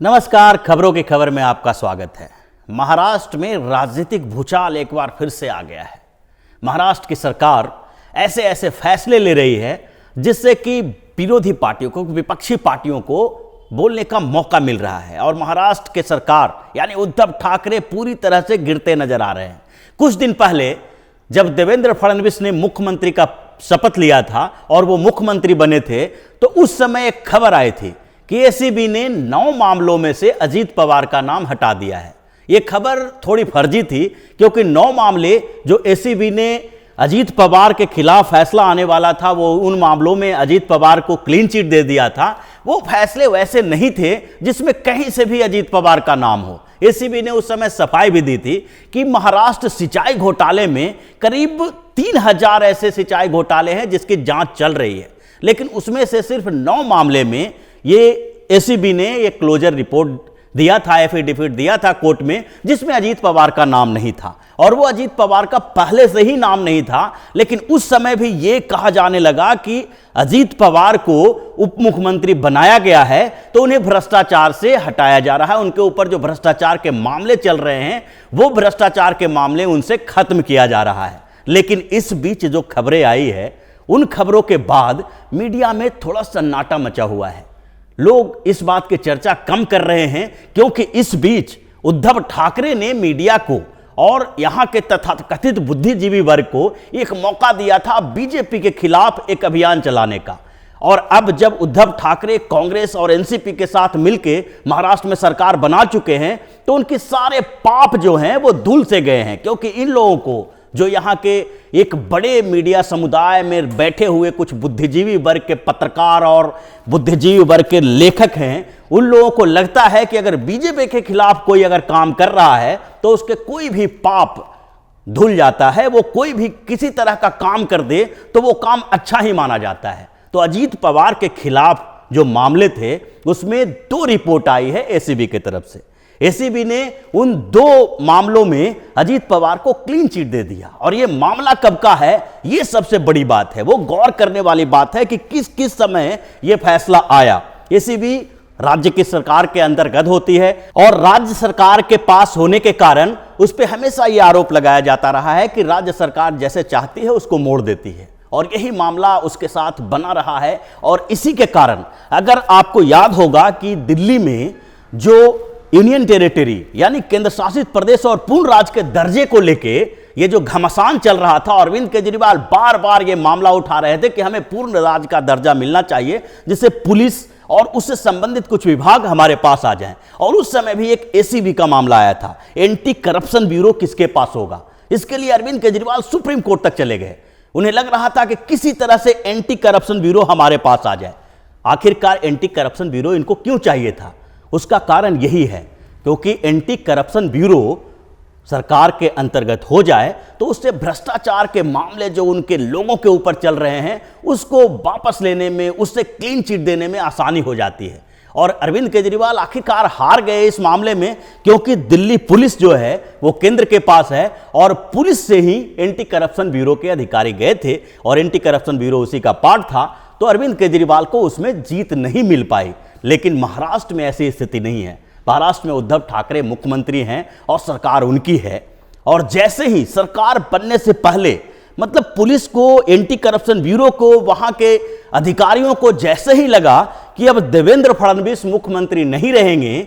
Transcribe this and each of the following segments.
नमस्कार, खबरों की खबर में आपका स्वागत है। महाराष्ट्र में राजनीतिक भूचाल एक बार फिर से आ गया है। महाराष्ट्र की सरकार ऐसे ऐसे फैसले ले रही है जिससे कि विरोधी पार्टियों को, विपक्षी पार्टियों को बोलने का मौका मिल रहा है और महाराष्ट्र के सरकार यानी उद्धव ठाकरे पूरी तरह से गिरते नजर आ रहे हैं। कुछ दिन पहले जब देवेंद्र फडणवीस ने मुख्यमंत्री का शपथ लिया था और वो मुख्यमंत्री बने थे तो उस समय एक खबर आई थी कि एसीबी ने 9 मामलों में से अजीत पवार का नाम हटा दिया है। यह खबर थोड़ी फर्जी थी क्योंकि 9 मामले जो एसीबी ने अजीत पवार के खिलाफ फैसला आने वाला था, वो उन मामलों में अजीत पवार को क्लीन चिट दे दिया था। वो फैसले वैसे नहीं थे जिसमें कहीं से भी अजीत पवार का नाम हो। एसीबी ने उस समय सफाई भी दी थी कि महाराष्ट्र सिंचाई घोटाले में करीब 3000 ऐसे सिंचाई घोटाले हैं जिसकी जांच चल रही है, लेकिन उसमें से सिर्फ 9 मामले में ये एसीबी ने एक क्लोजर रिपोर्ट दिया था, एफिडेविट दिया था कोर्ट में, जिसमें अजीत पवार का नाम नहीं था। और वो अजीत पवार का पहले से ही नाम नहीं था, लेकिन उस समय भी ये कहा जाने लगा कि अजीत पवार को उप मुख्यमंत्री बनाया गया है तो उन्हें भ्रष्टाचार से हटाया जा रहा है। उनके ऊपर जो भ्रष्टाचार के मामले चल रहे हैं वो भ्रष्टाचार के मामले उनसे खत्म किया जा रहा है। लेकिन इस बीच जो खबरें आई है, उन खबरों के बाद मीडिया में थोड़ा सन्नाटा मचा हुआ है। लोग इस बात की चर्चा कम कर रहे हैं क्योंकि इस बीच उद्धव ठाकरे ने मीडिया को और यहां के तथाकथित बुद्धिजीवी वर्ग को एक मौका दिया था बीजेपी के खिलाफ एक अभियान चलाने का। और अब जब उद्धव ठाकरे कांग्रेस और एनसीपी के साथ मिलकर महाराष्ट्र में सरकार बना चुके हैं तो उनके सारे पाप जो हैं वो धुल से गए हैं, क्योंकि इन लोगों को, जो यहाँ के एक बड़े मीडिया समुदाय में बैठे हुए कुछ बुद्धिजीवी वर्ग के पत्रकार और बुद्धिजीवी वर्ग के लेखक हैं, उन लोगों को लगता है कि अगर बीजेपी के खिलाफ कोई अगर काम कर रहा है तो उसके कोई भी पाप धुल जाता है। वो कोई भी किसी तरह का काम कर दे तो वो काम अच्छा ही माना जाता है। तो अजीत पवार के खिलाफ जो मामले थे उसमें 2 रिपोर्ट आई है एसीबी की तरफ से। एसीबी ने उन 2 मामलों में अजीत पवार को क्लीन चिट दे दिया। और यह मामला कब का है, यह सबसे बड़ी बात है। वो गौर करने वाली बात है कि किस किस समय यह फैसला आया। एसीबी राज्य की सरकार के अंतर्गत होती है और राज्य सरकार के पास होने के कारण उस पर हमेशा यह आरोप लगाया जाता रहा है कि राज्य सरकार जैसे चाहती है उसको मोड़ देती है, और यही मामला उसके साथ बना रहा है। और इसी के कारण अगर आपको याद होगा कि दिल्ली में जो यूनियन टेरिटरी यानी केंद्र शासित प्रदेश और पूर्ण राज्य के दर्जे को लेके ये जो घमासान चल रहा था, अरविंद केजरीवाल बार बार ये मामला उठा रहे थे कि हमें पूर्ण राज्य का दर्जा मिलना चाहिए, जिससे पुलिस और उससे संबंधित कुछ विभाग हमारे पास आ जाएं। और उस समय भी एक एसीबी का मामला आया था, एंटी करप्शन ब्यूरो किसके पास होगा। इसके लिए अरविंद केजरीवाल सुप्रीम कोर्ट तक चले गए। उन्हें लग रहा था कि किसी तरह से एंटी करप्शन ब्यूरो हमारे पास आ जाए। आखिरकार एंटी करप्शन ब्यूरो इनको क्यों चाहिए था, उसका कारण यही है क्योंकि एंटी करप्शन ब्यूरो सरकार के अंतर्गत हो जाए तो उससे भ्रष्टाचार के मामले जो उनके लोगों के ऊपर चल रहे हैं उसको वापस लेने में, उससे क्लीन चिट देने में आसानी हो जाती है। और अरविंद केजरीवाल आखिरकार हार गए इस मामले में क्योंकि दिल्ली पुलिस जो है वो केंद्र के पास है और पुलिस से ही एंटी करप्शन ब्यूरो के अधिकारी गए थे और एंटी करप्शन ब्यूरो उसी का पार्ट था। तो अरविंद केजरीवाल को उसमें जीत नहीं मिल पाई। लेकिन महाराष्ट्र में ऐसी स्थिति नहीं है। महाराष्ट्र में उद्धव ठाकरे मुख्यमंत्री हैं और सरकार उनकी है। और जैसे ही सरकार बनने से पहले, मतलब पुलिस को, एंटी करप्शन ब्यूरो को, वहां के अधिकारियों को जैसे ही लगा कि अब देवेंद्र फडणवीस मुख्यमंत्री नहीं रहेंगे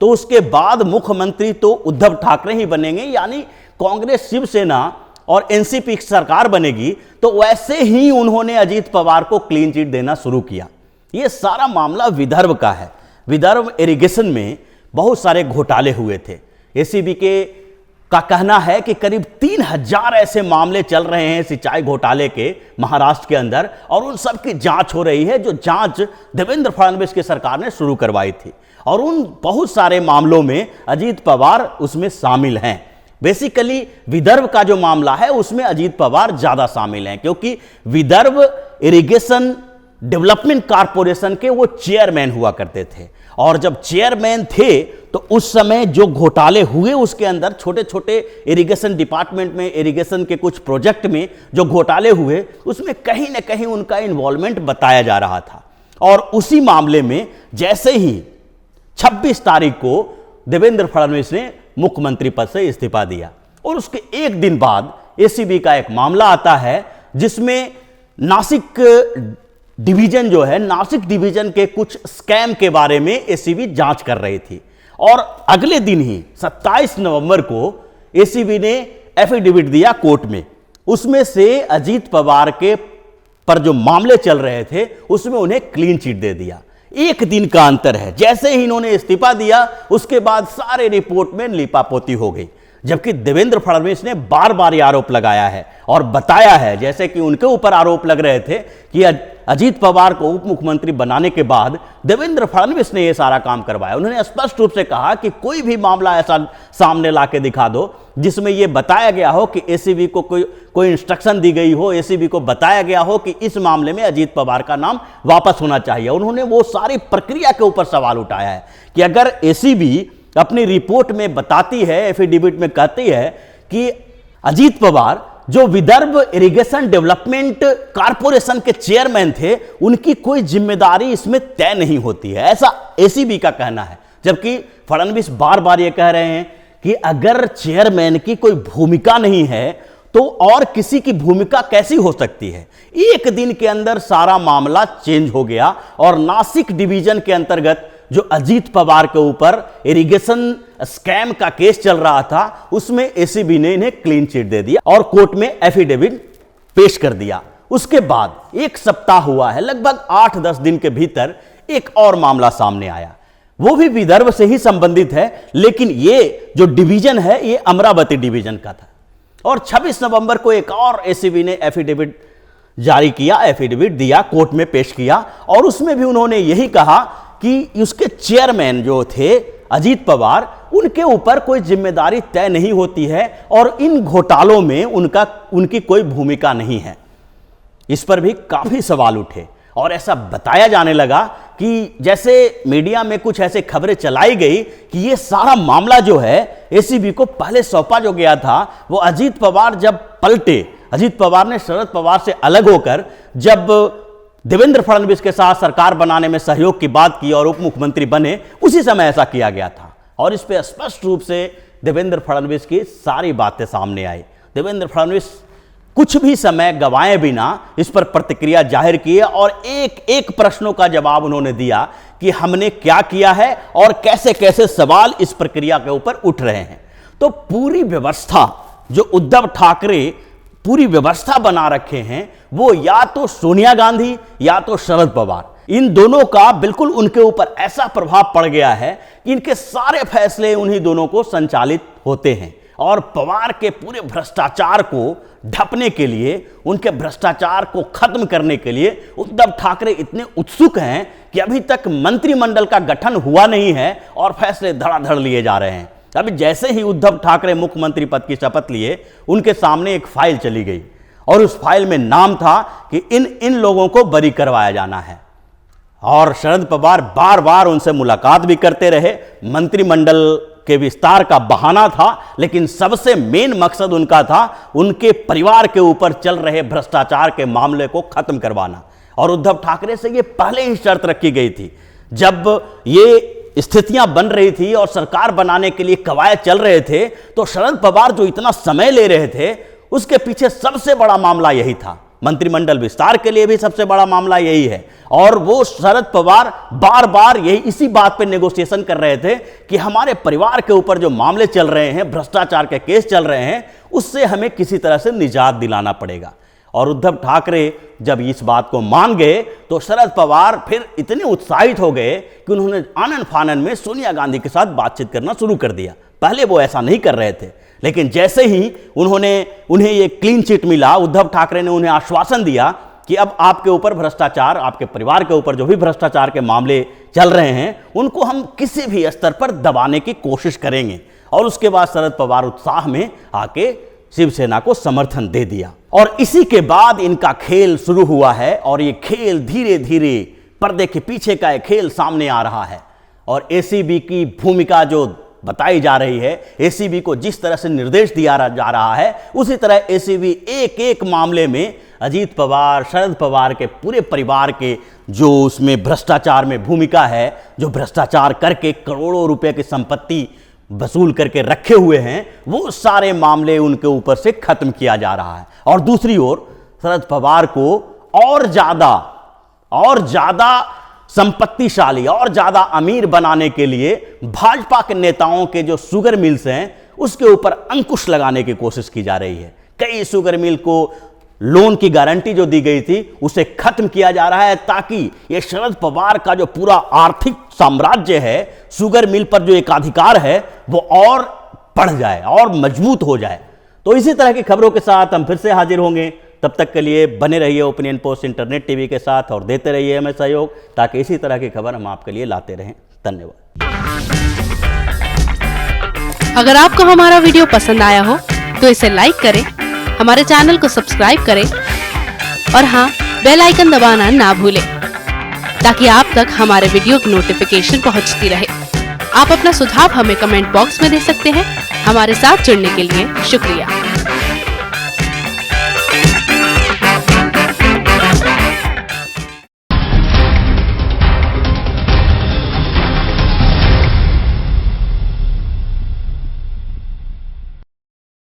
तो उसके बाद मुख्यमंत्री तो उद्धव ठाकरे ही बनेंगे, यानी कांग्रेस, शिवसेना और एनसीपी की सरकार बनेगी, तो वैसे ही उन्होंने अजीत पवार को क्लीन चिट देना शुरू किया। यह सारा मामला विदर्भ का है। विदर्भ इरिगेशन में बहुत सारे घोटाले हुए थे। एसीबी का कहना है कि करीब 3000 ऐसे मामले चल रहे हैं सिंचाई घोटाले के महाराष्ट्र के अंदर, और उन सब की जांच हो रही है, जो जांच देवेंद्र फडणवीस की सरकार ने शुरू करवाई थी। और उन बहुत सारे मामलों में अजीत पवार उसमें शामिल हैं। बेसिकली विदर्भ का जो मामला है उसमें अजीत पवार ज्यादा शामिल हैं क्योंकि विदर्भ इरिगेशन डेवलपमेंट कॉर्पोरेशन के वो चेयरमैन हुआ करते थे। और जब चेयरमैन थे तो उस समय जो घोटाले हुए उसके अंदर छोटे छोटे इरिगेशन डिपार्टमेंट में, इरिगेशन के कुछ प्रोजेक्ट में जो घोटाले हुए उसमें कहीं ना कहीं उनका इन्वॉल्वमेंट बताया जा रहा था। और उसी मामले में जैसे ही 26 तारीख को देवेंद्र फडणवीस ने मुख्यमंत्री पद से इस्तीफा दिया और उसके एक दिन बाद एसीबी का एक मामला आता है जिसमें नासिक डिवीजन जो है, नासिक डिवीजन के कुछ स्कैम के बारे में एसीबी जांच कर रही थी। और अगले दिन ही 27 नवंबर को एसीबी ने एफिडेविट दिया कोर्ट में। उसमें से अजीत पवार के पर जो मामले चल रहे थे उसमें उन्हें क्लीन चिट दे दिया। एक दिन का अंतर है, जैसे ही इन्होंने इस्तीफा दिया उसके बाद सारे रिपोर्ट में लीपापोती हो गई। जबकि देवेंद्र फडणवीस ने बार बार यह आरोप लगाया है और बताया है, जैसे कि उनके ऊपर आरोप लग रहे थे कि अजीत पवार को उप मुख्यमंत्री बनाने के बाद देवेंद्र फडणवीस ने यह सारा काम करवाया। उन्होंने स्पष्ट रूप से कहा कि कोई भी मामला ऐसा सामने लाके दिखा दो जिसमें यह बताया गया हो कि एसीबी को कोई इंस्ट्रक्शन दी गई हो, एसीबी को बताया गया हो कि इस मामले में अजीत पवार का नाम वापस होना चाहिए। उन्होंने वो सारी प्रक्रिया के ऊपर सवाल उठाया है कि अगर एसीबी अपनी रिपोर्ट में बताती है, एफिडेविट में कहती है कि अजीत पवार जो विदर्भ इरिगेशन डेवलपमेंट कारपोरेशन के चेयरमैन थे, उनकी कोई जिम्मेदारी इसमें तय नहीं होती है, ऐसा एसीबी का कहना है। जबकि फडणवीस बार बार यह कह रहे हैं कि अगर चेयरमैन की कोई भूमिका नहीं है तो और किसी की भूमिका कैसी हो सकती है। एक दिन के अंदर सारा मामला चेंज हो गया और नासिक डिवीजन के अंतर्गत जो अजीत पवार के ऊपर इरिगेशन स्कैम का केस चल रहा था उसमें एसीबी ने इन्हें क्लीन चिट दे दिया और कोर्ट में एफिडेविट पेश कर दिया। उसके बाद एक सप्ताह हुआ है, लगभग 8-10 दिन के भीतर एक और मामला सामने आया। वो भी विदर्भ से ही संबंधित है, लेकिन ये जो डिवीजन है ये अमरावती डिवीजन का था। और 26 नवंबर को एक और एसीबी ने एफिडेविट जारी किया, एफिडेविट दिया, कोर्ट में पेश किया और उसमें भी उन्होंने यही कहा कि उसके चेयरमैन जो थे अजीत पवार, उनके ऊपर कोई जिम्मेदारी तय नहीं होती है और इन घोटालों में उनकी कोई भूमिका नहीं है। इस पर भी काफी सवाल उठे और ऐसा बताया जाने लगा कि जैसे मीडिया में कुछ ऐसे खबरें चलाई गई कि ये सारा मामला जो है एसीबी को पहले सौंपा जो गया था, वो अजीत पवार जब पलटे, अजीत पवार ने शरद पवार से अलग होकर जब देवेंद्र फडणवीस के साथ सरकार बनाने में सहयोग की बात की और उप मुख्यमंत्री बने, उसी समय ऐसा किया गया था। और इस पे स्पष्ट रूप से देवेंद्र फडणवीस की सारी बातें सामने आई। देवेंद्र फडणवीस कुछ भी समय गंवाए बिना इस पर प्रतिक्रिया जाहिर किए और एक एक प्रश्नों का जवाब उन्होंने दिया कि हमने क्या किया है और कैसे कैसे सवाल इस प्रक्रिया के ऊपर उठ रहे हैं। तो पूरी व्यवस्था जो उद्धव ठाकरे पूरी व्यवस्था बना रखे हैं वो या तो सोनिया गांधी या तो शरद पवार, इन दोनों का बिल्कुल उनके ऊपर ऐसा प्रभाव पड़ गया है कि इनके सारे फैसले उन्हीं दोनों को संचालित होते हैं। और पवार के पूरे भ्रष्टाचार को ढकने के लिए, उनके भ्रष्टाचार को खत्म करने के लिए उद्धव ठाकरे इतने उत्सुक हैं कि अभी तक मंत्रिमंडल का गठन हुआ नहीं है और फैसले धड़ाधड़ लिए जा रहे हैं। अभी जैसे ही उद्धव ठाकरे मुख्यमंत्री पद की शपथ लिए, उनके सामने एक फाइल चली गई और उस फाइल में नाम था कि इन लोगों को बरी करवाया जाना है। और शरद पवार बार बार उनसे मुलाकात भी करते रहे। मंत्रिमंडल के विस्तार का बहाना था, लेकिन सबसे मेन मकसद उनका था उनके परिवार के ऊपर चल रहे भ्रष्टाचार के मामले को खत्म करवाना। और उद्धव ठाकरे से यह पहले ही शर्त रखी गई थी, जब ये स्थितियां बन रही थी और सरकार बनाने के लिए कवायद चल रहे थे, तो शरद पवार जो इतना समय ले रहे थे उसके पीछे सबसे बड़ा मामला यही था। मंत्रिमंडल विस्तार के लिए भी सबसे बड़ा मामला यही है। और वो शरद पवार बार बार यही इसी बात पे नेगोशिएशन कर रहे थे कि हमारे परिवार के ऊपर जो मामले चल रहे हैं, भ्रष्टाचार के केस चल रहे हैं, उससे हमें किसी तरह से निजात दिलाना पड़ेगा। और उद्धव ठाकरे जब इस बात को मान गए तो शरद पवार फिर इतने उत्साहित हो गए कि उन्होंने आनन फानन में सोनिया गांधी के साथ बातचीत करना शुरू कर दिया। पहले वो ऐसा नहीं कर रहे थे, लेकिन जैसे ही उन्हें ये क्लीन चिट मिला, उद्धव ठाकरे ने उन्हें आश्वासन दिया कि अब आपके ऊपर भ्रष्टाचार, आपके परिवार के ऊपर जो भी भ्रष्टाचार के मामले चल रहे हैं, उनको हम किसी भी स्तर पर दबाने की कोशिश करेंगे। और उसके बाद शरद पवार उत्साह में आके शिवसेना को समर्थन दे दिया। और इसी के बाद इनका खेल शुरू हुआ है और ये खेल धीरे धीरे पर्दे के पीछे का एक खेल सामने आ रहा है। और एसीबी की भूमिका जो बताई जा रही है, एसीबी को जिस तरह से निर्देश दिया जा रहा है, उसी तरह एसीबी एक एक मामले में अजीत पवार, शरद पवार के पूरे परिवार के जो उसमें भ्रष्टाचार में भूमिका है, जो भ्रष्टाचार करके करोड़ों रुपए की संपत्ति वसूल करके रखे हुए हैं, वो सारे मामले उनके ऊपर से खत्म किया जा रहा है। और दूसरी ओर शरद पवार को और ज्यादा संपत्तिशाली और ज्यादा अमीर बनाने के लिए भाजपा के नेताओं के जो शुगर मिल्स हैं उसके ऊपर अंकुश लगाने की कोशिश की जा रही है। कई शुगर मिल को लोन की गारंटी जो दी गई थी उसे खत्म किया जा रहा है, ताकि ये शरद पवार का जो पूरा आर्थिक साम्राज्य है, शुगर मिल पर जो एकाधिकार है, वो और बढ़ जाए और मजबूत हो जाए। तो इसी तरह की खबरों के साथ हम फिर से हाजिर होंगे। तब तक के लिए बने रहिए ओपिनियन पोस्ट इंटरनेट टीवी के साथ और देते रहिए हमें सहयोग, ताकि इसी तरह की खबर हम आपके लिए लाते रहें। धन्यवाद। अगर आपको हमारा वीडियो पसंद आया हो तो इसे लाइक करें, हमारे चैनल को सब्सक्राइब करें और हाँ, बेल आइकन दबाना ना भूलें, ताकि आप तक हमारे वीडियो की नोटिफिकेशन पहुंचती रहे। आप अपना सुझाव हमें कमेंट बॉक्स में दे सकते हैं। हमारे साथ जुड़ने के लिए शुक्रिया।